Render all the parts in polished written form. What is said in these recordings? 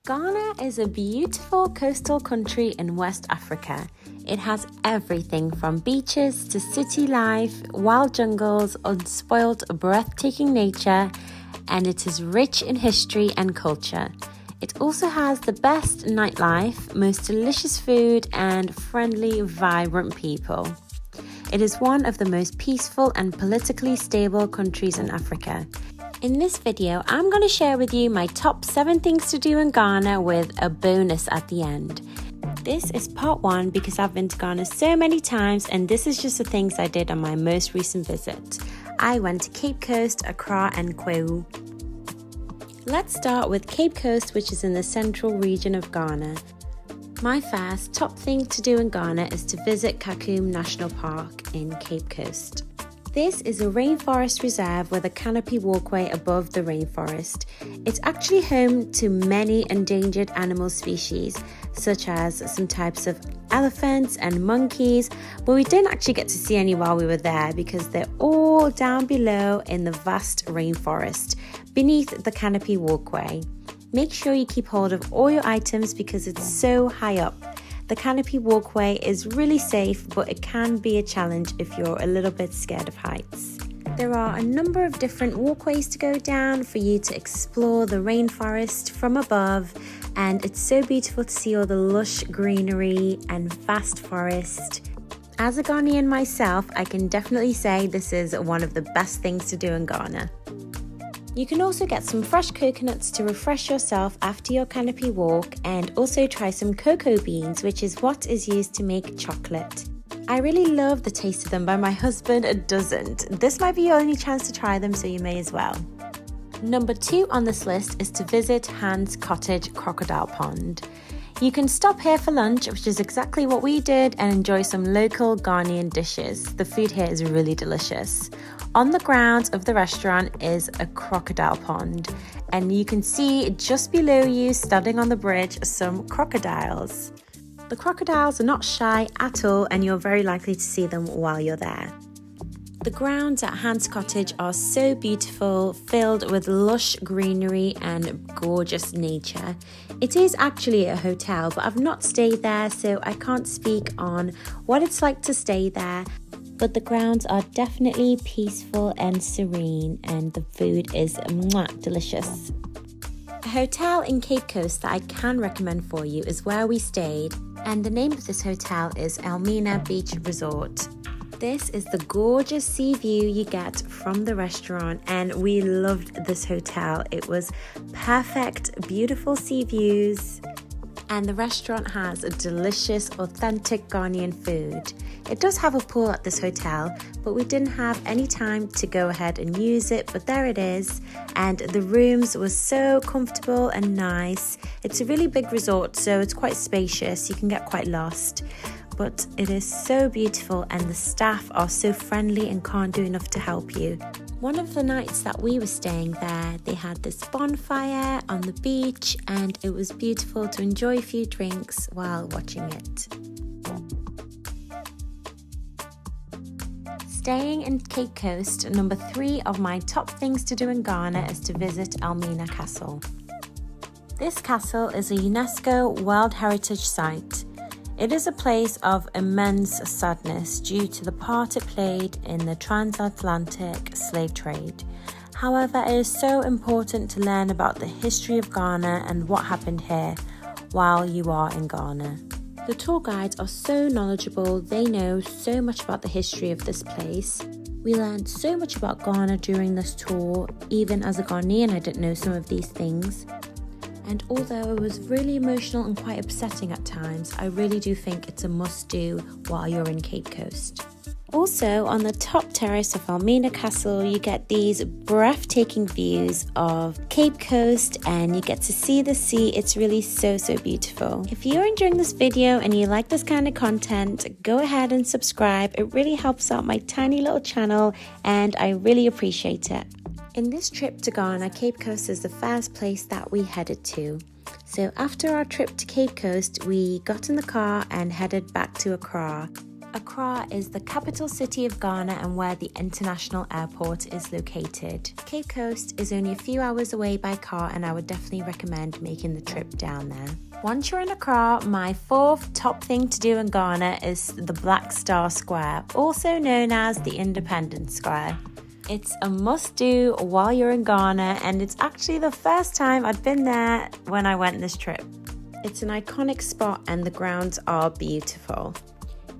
Ghana is a beautiful coastal country in West Africa. It has everything from beaches to city life, wild jungles, unspoiled, breathtaking nature, and it is rich in history and culture. It also has the best nightlife, most delicious food, and friendly, vibrant people. It is one of the most peaceful and politically stable countries in Africa. In this video, I'm going to share with you my top 7 things to do in Ghana with a bonus at the end. This is part 1 because I've been to Ghana so many times, and this is just the things I did on my most recent visit. I went to Cape Coast, Accra and Kwahu. Let's start with Cape Coast, which is in the central region of Ghana. My first top thing to do in Ghana is to visit Kaseem National Park in Cape Coast. This is a rainforest reserve with a canopy walkway above the rainforest. It's actually home to many endangered animal species, such as some types of elephants and monkeys, but we didn't actually get to see any while we were there because they're all down below in the vast rainforest, beneath the canopy walkway. Make sure you keep hold of all your items because it's so high up. The canopy walkway is really safe, but it can be a challenge if you're a little bit scared of heights. There are a number of different walkways to go down for you to explore the rainforest from above, and it's so beautiful to see all the lush greenery and vast forest. As a Ghanaian myself, I can definitely say this is one of the best things to do in Ghana. You can also get some fresh coconuts to refresh yourself after your canopy walk, and also try some cocoa beans, which is what is used to make chocolate. I really love the taste of them, but my husband doesn't. This might be your only chance to try them, so you may as well. Number 2 on this list is to visit Hans Cottage Crocodile Pond. You can stop here for lunch, which is exactly what we did, and enjoy some local Ghanaian dishes. The food here is really delicious. On the grounds of the restaurant is a crocodile pond, and you can see just below you, standing on the bridge, some crocodiles. The crocodiles are not shy at all, and you're very likely to see them while you're there. The grounds at Hans Cottage are so beautiful, filled with lush greenery and gorgeous nature. It is actually a hotel, but I've not stayed there, so I can't speak on what it's like to stay there. But the grounds are definitely peaceful and serene, and the food is delicious. A hotel in Cape Coast that I can recommend for you is where we stayed, and the name of this hotel is Elmina Beach Resort. This is the gorgeous sea view you get from the restaurant, and we loved this hotel. It was perfect, beautiful sea views, and the restaurant has a delicious, authentic Ghanaian food. It does have a pool at this hotel, but we didn't have any time to go ahead and use it, but there it is. And the rooms were so comfortable and nice. It's a really big resort, so it's quite spacious. You can get quite lost, but it is so beautiful, and the staff are so friendly and can't do enough to help you. One of the nights that we were staying there, they had this bonfire on the beach, and it was beautiful to enjoy a few drinks while watching it. Staying in Cape Coast, number 3 of my top things to do in Ghana is to visit Elmina Castle. This castle is a UNESCO World Heritage Site. It is a place of immense sadness due to the part it played in the transatlantic slave trade. However, it is so important to learn about the history of Ghana and what happened here while you are in Ghana. The tour guides are so knowledgeable, they know so much about the history of this place. We learned so much about Ghana during this tour. Even as a Ghanaian, I didn't know some of these things. And although it was really emotional and quite upsetting at times, I really do think it's a must-do while you're in Cape Coast. Also, on the top terrace of Elmina Castle, you get these breathtaking views of Cape Coast, and you get to see the sea. It's really so beautiful. If you're enjoying this video and you like this kind of content, go ahead and subscribe. It really helps out my tiny little channel, and I really appreciate it. In this trip to Ghana, Cape Coast is the first place that we headed to. So after our trip to Cape Coast, we got in the car and headed back to Accra. Accra is the capital city of Ghana and where the international airport is located. Cape Coast is only a few hours away by car, and I would definitely recommend making the trip down there. Once you're in Accra, my fourth top thing to do in Ghana is the Black Star Square, also known as the Independence Square. It's a must-do while you're in Ghana, and it's actually the first time I'd been there when I went this trip. It's an iconic spot and the grounds are beautiful.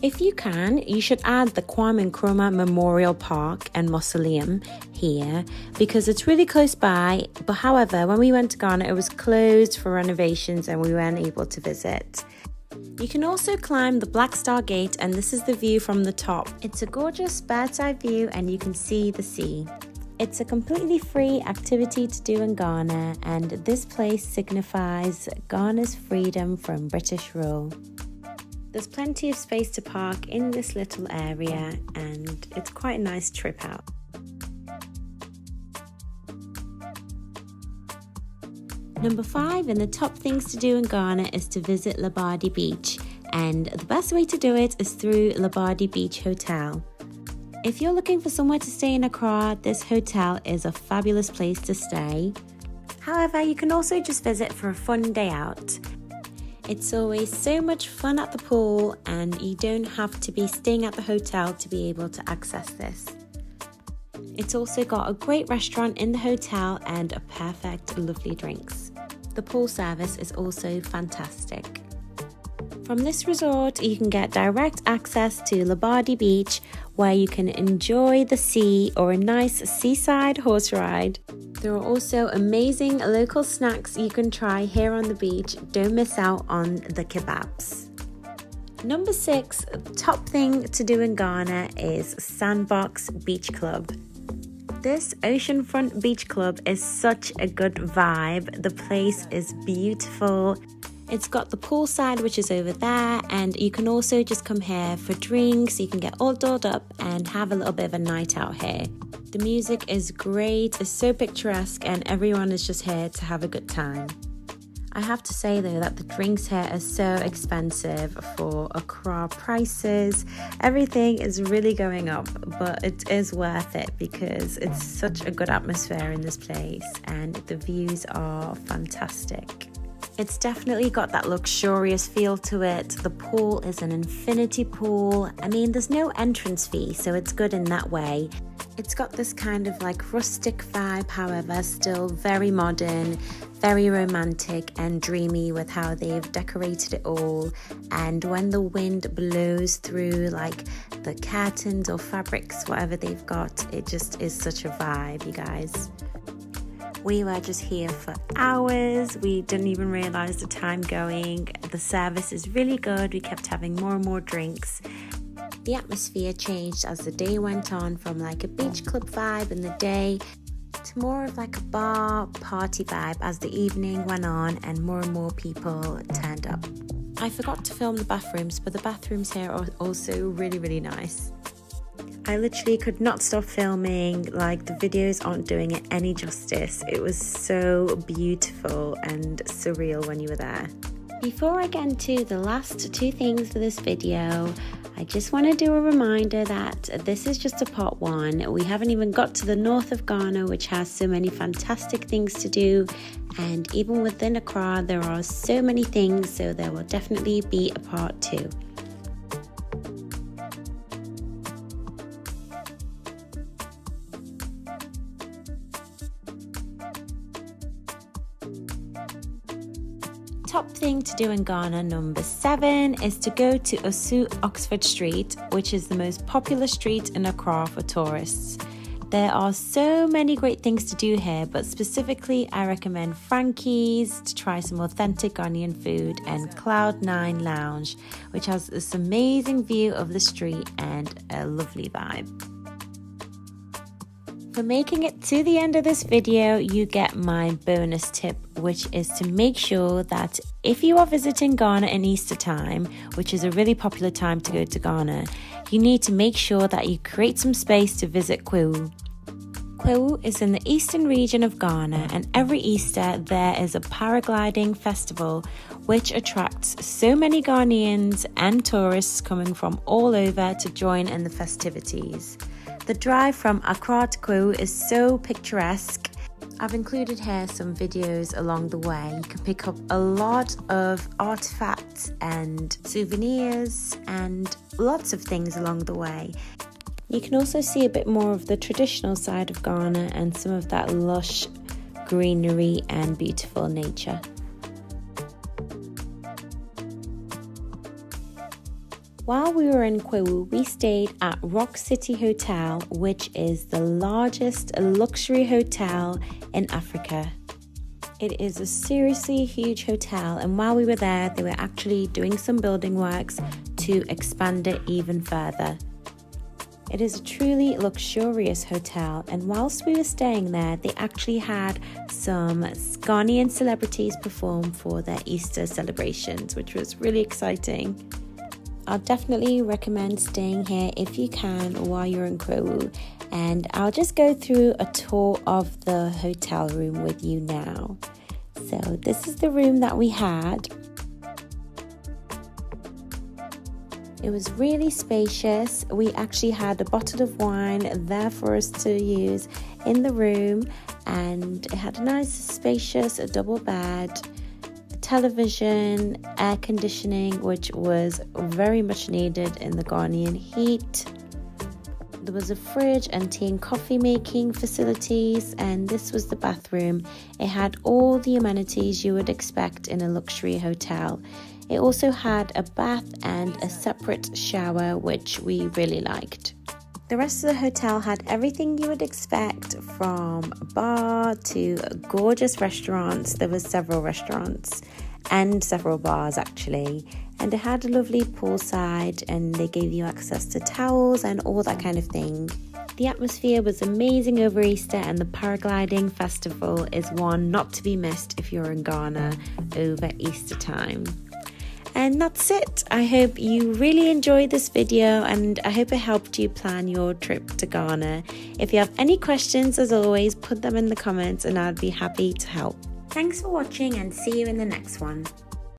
If you can, you should add the Kwame Nkrumah Memorial Park and Mausoleum here because it's really close by. But however, when we went to Ghana, it was closed for renovations and we weren't able to visit. You can also climb the Black Star Gate, and this is the view from the top. It's a gorgeous bird's eye view and you can see the sea. It's a completely free activity to do in Ghana, and this place signifies Ghana's freedom from British rule. There's plenty of space to park in this little area and it's quite a nice trip out. Number 5 in the top things to do in Ghana is to visit Labadi Beach, and the best way to do it is through Labadi Beach Hotel. If you're looking for somewhere to stay in Accra, this hotel is a fabulous place to stay. However, you can also just visit for a fun day out. It's always so much fun at the pool, and you don't have to be staying at the hotel to be able to access this. It's also got a great restaurant in the hotel and a perfect, lovely drinks. The pool service is also fantastic. From this resort, you can get direct access to Labadi Beach, where you can enjoy the sea or a nice seaside horse ride. There are also amazing local snacks you can try here on the beach. Don't miss out on the kebabs. Number 6, top thing to do in Ghana is Sandbox Beach Club. This oceanfront beach club is such a good vibe. The place is beautiful. It's got the poolside, which is over there, and you can also just come here for drinks. You can get all dolled up and have a little bit of a night out here. The music is great, it's so picturesque, and everyone is just here to have a good time. I have to say though that the drinks here are so expensive for Accra prices. Everything is really going up, but it is worth it because it's such a good atmosphere in this place and the views are fantastic. It's definitely got that luxurious feel to it. The pool is an infinity pool. I mean, there's no entrance fee, so it's good in that way. It's got this kind of like rustic vibe, however, still very modern, very romantic and dreamy with how they've decorated it all. And when the wind blows through like the curtains or fabrics, whatever they've got, it just is such a vibe, you guys. We were just here for hours. We didn't even realize the time going. The service is really good. We kept having more and more drinks. The atmosphere changed as the day went on, from like a beach club vibe in the day to more of like a bar party vibe as the evening went on and more people turned up. I forgot to film the bathrooms, but the bathrooms here are also really nice. I literally could not stop filming, like the videos aren't doing it any justice. It was so beautiful and surreal when you were there. Before I get into the last 2 things for this video, I just want to do a reminder that this is just a part 1. We haven't even got to the north of Ghana, which has so many fantastic things to do. And even within Accra, there are so many things, so there will definitely be a part 2. Top thing to do in Ghana, number 7, is to go to Osu Oxford Street, which is the most popular street in Accra for tourists. There are so many great things to do here, but specifically I recommend Frankie's to try some authentic Ghanaian food, and Cloud9 Lounge, which has this amazing view of the street and a lovely vibe. For making it to the end of this video, you get my bonus tip, which is to make sure that if you are visiting Ghana in Easter time, which is a really popular time to go to Ghana, you need to make sure that you create some space to visit Kwahu. Kwahu is in the eastern region of Ghana, and every Easter there is a paragliding festival which attracts so many Ghanaians and tourists coming from all over to join in the festivities. The drive from Accra to Kwahu is so picturesque. I've included here some videos along the way. You can pick up a lot of artifacts and souvenirs and lots of things along the way. You can also see a bit more of the traditional side of Ghana and some of that lush greenery and beautiful nature. While we were in Kwahu, we stayed at Rock City Hotel, which is the largest luxury hotel in Africa. It is a seriously huge hotel, and while we were there, they were actually doing some building works to expand it even further. It is a truly luxurious hotel, and whilst we were staying there, they actually had some Ghanaian celebrities perform for their Easter celebrations, which was really exciting. I'll definitely recommend staying here if you can while you're in Kwahu, and I'll just go through a tour of the hotel room with you now. So this is the room that we had. It was really spacious. We actually had a bottle of wine there for us to use in the room, and it had a nice spacious double bed, television, air conditioning, which was very much needed in the Ghanaian heat. There was a fridge and tea and coffee making facilities, and this was the bathroom. It had all the amenities you would expect in a luxury hotel. It also had a bath and a separate shower, which we really liked. The rest of the hotel had everything you would expect, from a bar to gorgeous restaurants. There were several restaurants and several bars actually, and it had a lovely poolside, and they gave you access to towels and all that kind of thing. The atmosphere was amazing over Easter, and the paragliding festival is one not to be missed if you're in Ghana over Easter time. And that's it. I hope you really enjoyed this video, and I hope it helped you plan your trip to Ghana. If you have any questions, as always, put them in the comments and I'd be happy to help. Thanks for watching, and see you in the next one.